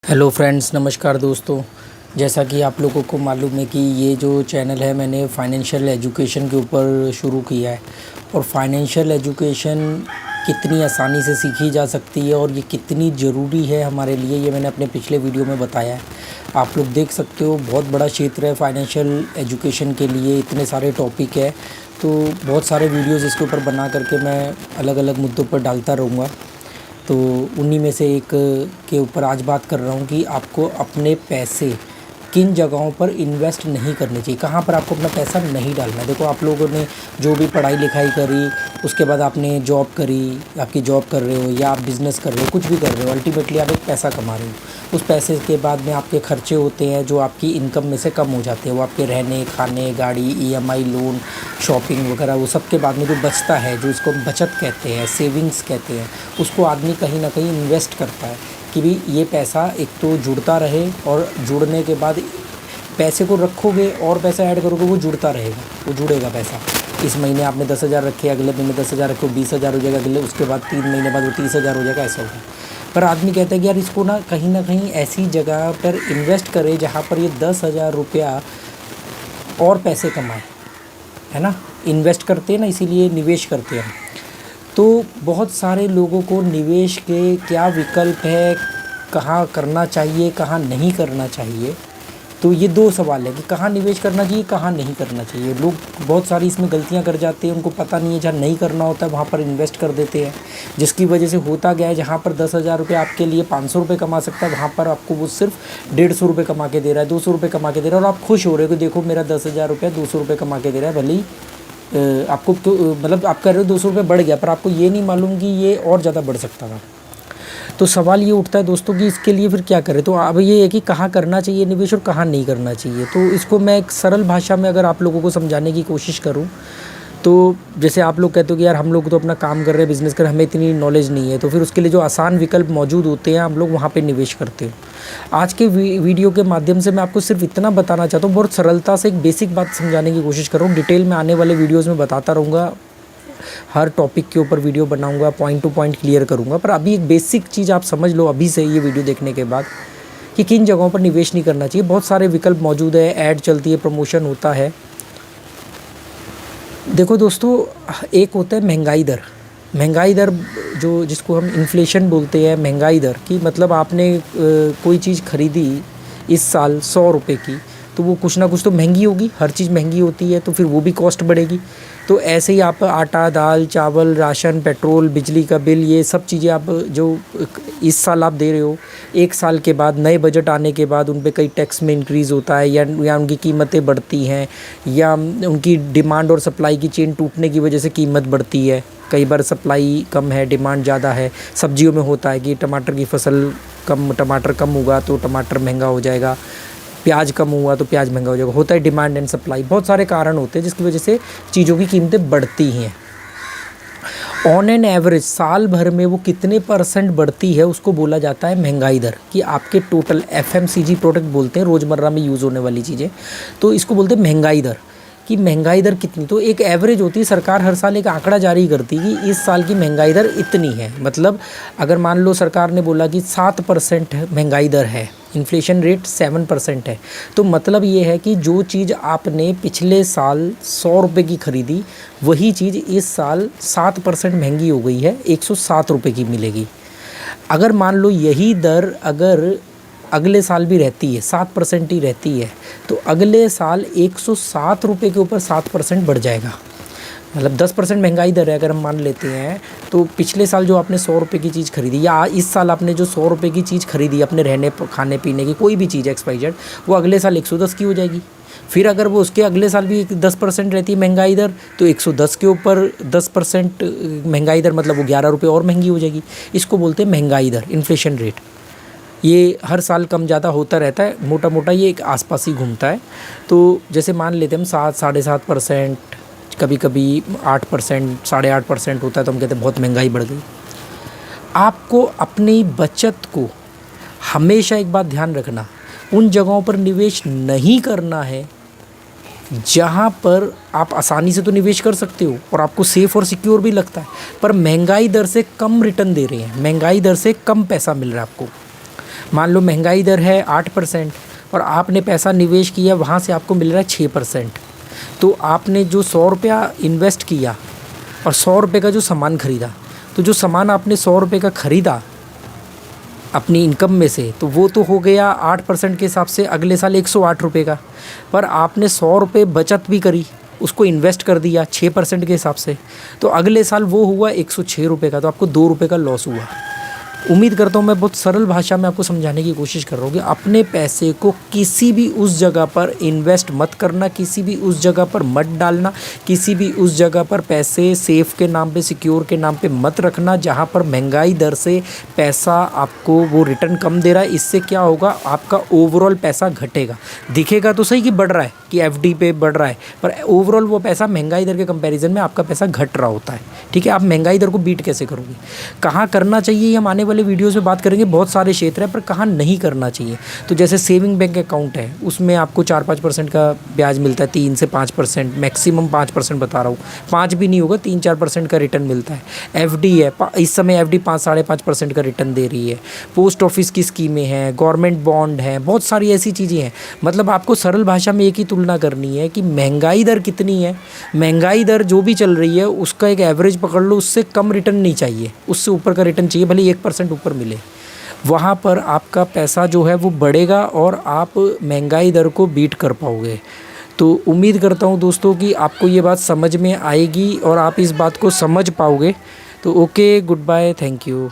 Hello friends, नमस्कार दोस्तों। जैसा कि आप लोगों को मालूम है कि ये जो चैनल है मैंने फाइनेंशियल एजुकेशन के ऊपर शुरू किया है। और फाइनेंशियल एजुकेशन कितनी आसानी से सीखी जा सकती है और ये कितनी ज़रूरी है हमारे लिए, ये मैंने अपने पिछले वीडियो में बताया है। आप लोग देख सकते हो, बहुत बड़ा क्षेत्र है फाइनेंशियल एजुकेशन के लिए, इतने सारे टॉपिक है। तो बहुत सारे वीडियोज़ इसके ऊपर बना करके मैं अलग अलग मुद्दों पर डालता रहूँगा। तो उन्हीं में से एक के ऊपर आज बात कर रहा हूँ कि आपको अपने पैसे किन जगहों पर इन्वेस्ट नहीं करने चाहिए, कहाँ पर आपको अपना पैसा नहीं डालना है। देखो, आप लोगों ने जो भी पढ़ाई लिखाई करी, उसके बाद आपने जॉब करी, आपकी जॉब कर रहे हो या आप बिज़नेस कर रहे हो, कुछ भी कर रहे हो, अल्टीमेटली आप एक पैसा कमा रहे हो। उस पैसे के बाद में आपके खर्चे होते हैं जो आपकी इनकम में से कम हो जाते हैं। वो आपके रहने, खाने, गाड़ी, ईएमआई, लोन, शॉपिंग वगैरह, वो सब के बाद में जो बचता है, जो इसको हम बचत कहते हैं, सेविंग्स कहते हैं, उसको आदमी कहीं ना कहीं इन्वेस्ट करता है कि भी ये पैसा एक तो जुड़ता रहे, और जुड़ने के बाद पैसे को रखोगे और पैसा ऐड करोगे, वो जुड़ता रहेगा, वो जुड़ेगा पैसा। इस महीने आपने 10,000 रखे, अगले महीने 10,000 रखे, 20,000 हो जाएगा, अगले उसके बाद 3 महीने बाद वो 30,000 हो जाएगा, ऐसा होगा। पर आदमी कहता है कि यार इसको ना कहीं ऐसी जगह पर इन्वेस्ट करे जहाँ पर ये 10,000 रुपया और पैसे कमाए, है ना। इन्वेस्ट करते हैं ना, इसीलिए निवेश करते हैं। तो बहुत सारे लोगों को निवेश के क्या विकल्प है, कहाँ करना चाहिए, कहाँ नहीं करना चाहिए, तो ये दो सवाल है कि कहाँ निवेश करना चाहिए, कहाँ नहीं करना चाहिए। लोग बहुत सारी इसमें गलतियाँ कर जाते हैं, उनको पता नहीं है, जहाँ नहीं करना होता है वहाँ पर इन्वेस्ट कर देते हैं, जिसकी वजह से होता गया है जहाँ पर 10,000 रुपये आपके लिए 500 रुपये कमा सकता है, वहाँ पर आपको वो सिर्फ 150 रुपये कमा के दे रहा है, 200 रुपये कमा के दे रहा है, और आप खुश हो रहे हो कि देखो मेरा 10,000 रुपया 200 रुपये कमा के दे रहा है। भले ही आपको तो मतलब आप कर रहे हो 200 रुपये बढ़ गया, पर आपको ये नहीं मालूम कि ये और ज़्यादा बढ़ सकता था। तो सवाल ये उठता है दोस्तों कि इसके लिए फिर क्या करें। तो अब ये है कि कहाँ करना चाहिए निवेश और कहाँ नहीं करना चाहिए। तो इसको मैं एक सरल भाषा में अगर आप लोगों को समझाने की कोशिश करूँ, तो जैसे आप लोग कहते हो कि यार हम लोग तो अपना काम कर रहे हैं, बिज़नेस कर रहे हैं, हमें इतनी नॉलेज नहीं है, तो फिर उसके लिए जो आसान विकल्प मौजूद होते हैं हम लोग वहाँ पे निवेश करते हैं। आज के वीडियो के माध्यम से मैं आपको सिर्फ इतना बताना चाहता हूँ, बहुत सरलता से एक बेसिक बात समझाने की कोशिश कर रहा हूँ। डिटेल में आने वाले वीडियोज़ में बताता रहूँगा, हर टॉपिक के ऊपर वीडियो बनाऊंगा, पॉइंट टू पॉइंट क्लियर करूंगा। पर अभी एक बेसिक चीज़ आप समझ लो अभी से, ये वीडियो देखने के बाद, कि किन जगहों पर निवेश नहीं करना चाहिए। बहुत सारे विकल्प मौजूद है, ऐड चलती है, प्रमोशन होता है। देखो दोस्तों, एक होता है महंगाई दर। महंगाई दर जो जिसको हम इन्फ्लेशन बोलते हैं, महंगाई दर की मतलब आपने कोई चीज़ खरीदी इस साल 100 रुपये की, तो वो कुछ ना कुछ तो महंगी होगी, हर चीज़ महंगी होती है, तो फिर वो भी कॉस्ट बढ़ेगी। तो ऐसे ही आप आटा, दाल, चावल, राशन, पेट्रोल, बिजली का बिल, ये सब चीज़ें आप जो इस साल आप दे रहे हो, एक साल के बाद नए बजट आने के बाद उन पे कई टैक्स में इंक्रीज़ होता है, या उनकी कीमतें बढ़ती हैं, या उनकी डिमांड और सप्लाई की चेन टूटने की वजह से कीमत बढ़ती है। कई बार सप्लाई कम है, डिमांड ज़्यादा है। सब्जियों में होता है कि टमाटर की फसल कम, टमाटर कम होगा तो टमाटर महंगा हो जाएगा, प्याज कम हुआ तो प्याज महंगा हो जाएगा। होता है डिमांड एंड सप्लाई, बहुत सारे कारण होते हैं जिसकी वजह से चीज़ों की कीमतें बढ़ती हैं। ऑन एन एवरेज साल भर में वो कितने % बढ़ती है उसको बोला जाता है महंगाई दर। कि आपके टोटल एफएमसीजी प्रोडक्ट बोलते हैं, रोज़मर्रा में यूज़ होने वाली चीज़ें, तो इसको बोलते हैं महंगाई दर। कि महंगाई दर कितनी, तो एक एवरेज होती है। सरकार हर साल एक आंकड़ा जारी करती है कि इस साल की महंगाई दर इतनी है। मतलब अगर मान लो सरकार ने बोला कि 7% महंगाई दर है, इन्फ्लेशन रेट 7% है, तो मतलब ये है कि जो चीज़ आपने पिछले साल 100 रुपये की खरीदी, वही चीज़ इस साल 7% महंगी हो गई है, 107 रुपये की मिलेगी। अगर मान लो यही दर अगर अगले साल भी रहती है, 7% ही रहती है, तो अगले साल 107 रुपये के ऊपर 7% बढ़ जाएगा। मतलब 10% महंगाई दर है अगर हम मान लेते हैं, तो पिछले साल जो आपने 100 रुपये की चीज़ खरीदी, या इस साल आपने जो 100 रुपये की चीज़ खरीदी अपने रहने खाने पीने की कोई भी चीज़ XYZ, वो अगले साल 110 की हो जाएगी। फिर अगर वो उसके अगले साल भी 10% रहती है महंगाई दर, तो 110 के ऊपर 10% महंगाई दर, मतलब वो 11 रुपये और महंगी हो जाएगी। इसको बोलते हैं महंगाई दर, इन्फ्लेशन रेट। ये हर साल कम ज़्यादा होता रहता है, मोटा मोटा ये एक आसपास ही घूमता है। तो जैसे मान लेते हैं हम 7, 7.5%, कभी कभी 8%, 8.5% होता है, तो हम कहते हैं बहुत महंगाई बढ़ गई। आपको अपनी बचत को हमेशा एक बात ध्यान रखना, उन जगहों पर निवेश नहीं करना है जहाँ पर आप आसानी से तो निवेश कर सकते हो और आपको सेफ़ और सिक्योर भी लगता है, पर महंगाई दर से कम रिटर्न दे रहे हैं, महंगाई दर से कम पैसा मिल रहा है आपको। मान लो महंगाई दर है 8% और आपने पैसा निवेश किया, वहाँ से आपको मिल रहा है 6%। तो आपने जो 100 रुपया इन्वेस्ट किया और 100 रुपये का जो सामान ख़रीदा, तो जो सामान आपने 100 रुपये का ख़रीदा अपनी इनकम में से, तो वो तो हो गया 8% के हिसाब से अगले साल 108 रुपये का। पर आपने 100 रुपये बचत भी करी, उसको इन्वेस्ट कर दिया 6% के हिसाब से, तो अगले साल वो हुआ 106 रुपये का, तो आपको 2 रुपये का लॉस हुआ। उम्मीद करता हूँ मैं बहुत सरल भाषा में आपको समझाने की कोशिश कर रहा हूँ कि अपने पैसे को किसी भी उस जगह पर इन्वेस्ट मत करना, किसी भी उस जगह पर मत डालना, किसी भी उस जगह पर पैसे सेफ के नाम पे, सिक्योर के नाम पे मत रखना जहाँ पर महंगाई दर से पैसा आपको वो रिटर्न कम दे रहा है। इससे क्या होगा, आपका ओवरऑल पैसा घटेगा। दिखेगा तो सही कि बढ़ रहा है, कि एफडी पे बढ़ रहा है, पर ओवरऑल वो पैसा महंगाई दर के कंपैरिजन में आपका पैसा घट रहा होता है। ठीक है, आप महंगाई दर को बीट कैसे करोगे, कहाँ करना चाहिए, ये हम आने वाले वीडियोस में बात करेंगे। बहुत सारे क्षेत्र हैं पर कहाँ नहीं करना चाहिए। तो जैसे सेविंग बैंक अकाउंट है, उसमें आपको 4-5% का ब्याज मिलता है, 3 से 5%, मैक्सिमम 5% बता रहा हूँ, 5 भी नहीं होगा, 3-4% का रिटर्न मिलता है। एफडी है, इस समय एफडी 5-5.5% का रिटर्न दे रही है। पोस्ट ऑफिस की स्कीमें हैं, गवर्नमेंट बॉन्ड हैं, बहुत सारी ऐसी चीज़ें हैं। मतलब आपको सरल भाषा में एक ही तुलना करनी है कि महंगाई दर कितनी है, महंगाई दर जो भी चल रही है उसका एक एवरेज पकड़ लो, उससे कम रिटर्न नहीं चाहिए, उससे ऊपर का रिटर्न चाहिए, भले 1% ऊपर मिले। वहाँ पर आपका पैसा जो है वो बढ़ेगा और आप महंगाई दर को बीट कर पाओगे। तो उम्मीद करता हूँ दोस्तों कि आपको ये बात समझ में आएगी और आप इस बात को समझ पाओगे। तो okay, good bye, thank you.